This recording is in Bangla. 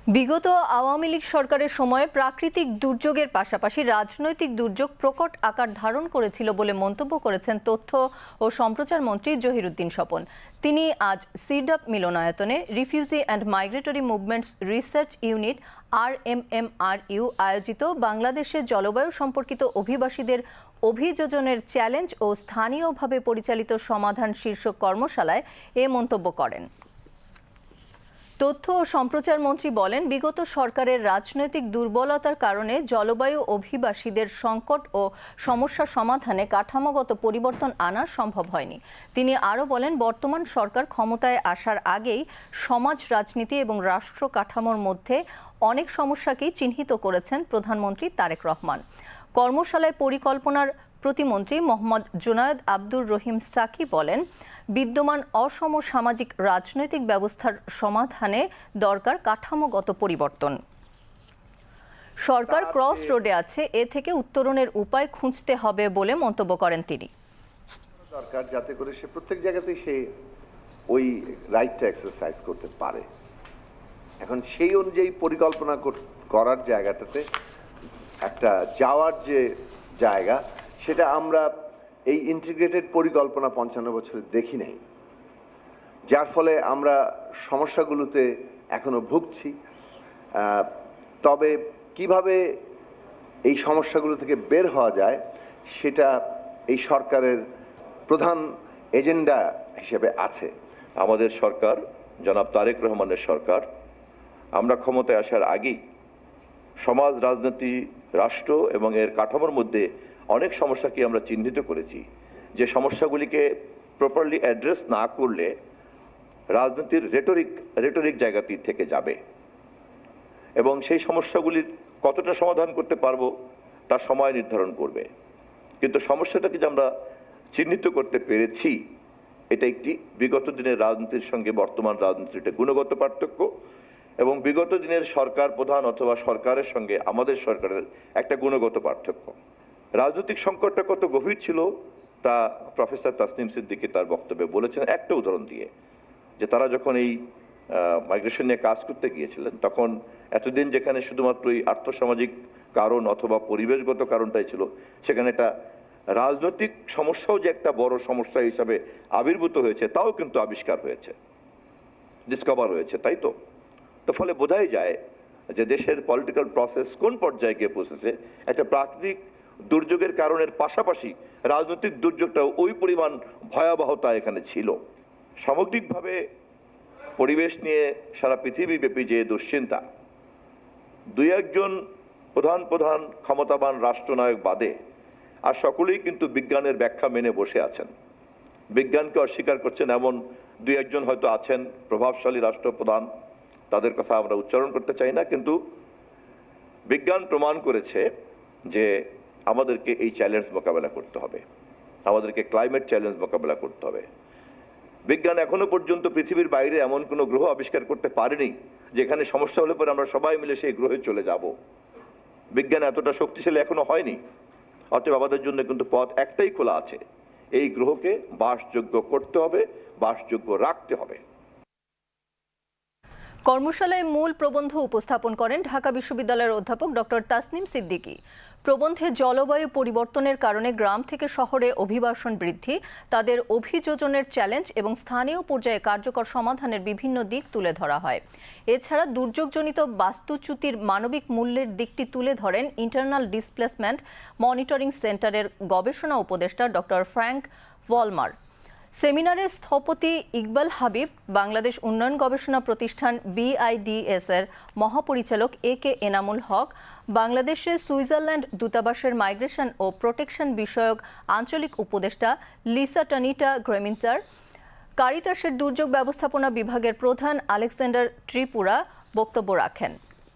বিগত আওয়ামী লীগ সরকারের সময়ে প্রাকৃতিক দুর্যোগের পাশাপাশি রাজনৈতিক দুর্যোগ প্রকট আকার ধারণ করেছিল বলে মন্তব্য করেছেন তথ্য ও সম্প্রচার মন্ত্রী জহিরুদ্দিন স্বপন। তিনি আজ সিডাপ মিলনায়তনে refugee and migratory movements research unit RMMRU আয়োজিত বাংলাদেশের জলবায়ু সম্পর্কিত অভিবাসীদের অভিযোজনের চ্যালেঞ্জ ও স্থানীয়ভাবে পরিচালিত সমাধান শীর্ষক কর্মশালায় এ মন্তব্য করেন। তথ্য ও সম্প্রচার মন্ত্রী বলেন, বিগত সরকারের রাজনৈতিক দুর্বলতার কারণে জলবায়ু অভিবাসীদের সংকট ও সমস্যা সমাধানে কাঠামোগত পরিবর্তন আনা সম্ভব হয়নি। তিনি আরও বলেন, বর্তমান সরকার ক্ষমতায় আসার আগেই সমাজ রাজনীতি এবং রাষ্ট্র কাঠামোর মধ্যে অনেক সমস্যাকেই চিহ্নিত করেছেন প্রধানমন্ত্রী তারেক রহমান। কর্মশালায় পরিকল্পনার প্রতিমন্ত্রী মোহাম্মদ জুনায়েদ আব্দুর রহিম সাকি বলেন, বিদ্যমান অসম সামাজিক রাজনৈতিক ব্যবস্থার সমাধানে দরকার কাঠামোগত পরিবর্তন। সরকার ক্রস রোডে আছে, এ থেকে উত্তরণের উপায় খুঁজতে হবে বলে মন্তব্য করেন তিনি। দরকার যাতে করে সে প্রত্যেক জায়গাতেই সে ওই রাইটটা এক্সারসাইজ করতে পারে। এখন সেই অনুযায়ী পরিকল্পনা করার জায়গাটাতে একটা যাওয়ার যে জায়গা, সেটা আমরা এই ইন্টিগ্রেটেড পরিকল্পনা 55 বছরে দেখি নাই, যার ফলে আমরা সমস্যাগুলোতে এখনো ভুগছি। তবে কিভাবে এই সমস্যাগুলো থেকে বের হওয়া যায় সেটা এই সরকারের প্রধান এজেন্ডা হিসেবে আছে। আমাদের সরকার, জনাব তারেক রহমানের সরকার, আমরা ক্ষমতায় আসার আগেই সমাজ, রাজনীতি, রাষ্ট্র এবং এর কাঠামোর মধ্যে অনেক সমস্যাকে আমরা চিহ্নিত করেছি, যে সমস্যাগুলিকে প্রপারলি অ্যাড্রেস না করলে রাজনীতির রেটরিক জায়গাটি থেকে যাবে এবং সেই সমস্যাগুলির কতটা সমাধান করতে পারবো তার সময় নির্ধারণ করবে। কিন্তু সমস্যাটাকে যে আমরা চিহ্নিত করতে পেরেছি, এটা একটি বিগত দিনের রাজনীতির সঙ্গে বর্তমান রাজনীতির একটা গুণগত পার্থক্য এবং বিগত দিনের সরকার প্রধান অথবা সরকারের সঙ্গে আমাদের সরকারের একটা গুণগত পার্থক্য। রাজনৈতিক সংকটটা কত গভীর ছিল তা প্রফেসর তাসনিম সিদ্দিকী তার বক্তব্যে বলেছেন একটা উদাহরণ দিয়ে, যে তারা যখন এই মাইগ্রেশন নিয়ে কাজ করতে গিয়েছিলেন, তখন এতদিন যেখানে শুধুমাত্র এই আর্থসামাজিক কারণ অথবা পরিবেশগত কারণটাই ছিল, সেখানে একটা রাজনৈতিক সমস্যাও যে একটা বড় সমস্যা হিসাবে আবির্ভূত হয়েছে তাও কিন্তু আবিষ্কার হয়েছে, ডিসকভার হয়েছে, তাই তো। তো ফলে বোঝাই যায় যে দেশের পলিটিক্যাল প্রসেস কোন পর্যায়ে গিয়ে পৌঁছেছে। একটা প্রাকৃতিক দুর্যোগের কারণের পাশাপাশি রাজনৈতিক দুর্যোগটাও ওই পরিমাণ ভয়াবহতা এখানে ছিল। সামগ্রিকভাবে পরিবেশ নিয়ে সারা পৃথিবীব্যাপী যে দুশ্চিন্তা, দুই একজন প্রধান ক্ষমতাবান রাষ্ট্রনায়ক বাদে আর সকলেই কিন্তু বিজ্ঞানের ব্যাখ্যা মেনে বসে আছেন। বিজ্ঞানকে অস্বীকার করছেন এমন দুই একজন হয়তো আছেন প্রভাবশালী রাষ্ট্রপ্রধান, তাদের কথা আমরা উচ্চারণ করতে চাই না, কিন্তু বিজ্ঞান প্রমাণ করেছে যে আমাদেরকে এই চ্যালেঞ্জ মোকাবেলা করতে হবে, আমাদেরকে ক্লাইমেট চ্যালেঞ্জ মোকাবেলা করতে হবে। বিজ্ঞান এখনো পর্যন্ত পৃথিবীর বাইরে এমন কোনো গ্রহ আবিষ্কার করতে পারেনি যেখানে সমস্যা হলে পরে আমরা সবাই মিলে সেই গ্রহে চলে যাব। বিজ্ঞান এতটা শক্তিশালী এখনো হয়নি। অতএব আমাদের জন্য কিন্তু পথ একটাই খোলা আছে, এই গ্রহকে বাসযোগ্য করতে হবে, বাসযোগ্য রাখতে হবে। কর্মশালায় মূল প্রবন্ধ উপস্থাপন করেন ঢাকা বিশ্ববিদ্যালয়ের অধ্যাপক ডক্টর তাসনিম সিদ্দিকী। প্রবন্ধে জলবায়ু পরিবর্তনের কারণে গ্রাম থেকে শহরে অভিবাসন বৃদ্ধি, তাদের অভিযোজনের চ্যালেঞ্জ এবং স্থানীয় পর্যায়ে কার্যকর সমাধানের বিভিন্ন দিক তুলে ধরা হয়। এছাড়া দুর্যোগজনিত বাস্তুচ্যুতির মানবিক মূল্যের দিকটি তুলে ধরেন ইন্টারনাল ডিসপ্লেসমেন্ট মনিটরিং সেন্টারের গবেষণা উপদেষ্টা ডক্টর ফ্র্যাঙ্ক ভলমার। সেমিনারে স্থপতি ইকবাল হাবিব, বাংলাদেশ উন্নয়ন গবেষণা প্রতিষ্ঠান BIDS এর মহাপরিচালক AK এনামুল হক, বাংলাদেশের সুইজারল্যান্ড দূতাবাসের মাইগ্রেশন ও প্রোটেকশন বিষয়ক আঞ্চলিক উপদেষ্টা লিসা টানিটা গ্রেমিনজার, কারিতাসের দুর্যোগ ব্যবস্থাপনা বিভাগের প্রধান আলেকজান্ডার ত্রিপুরা বক্তব্য রাখেন।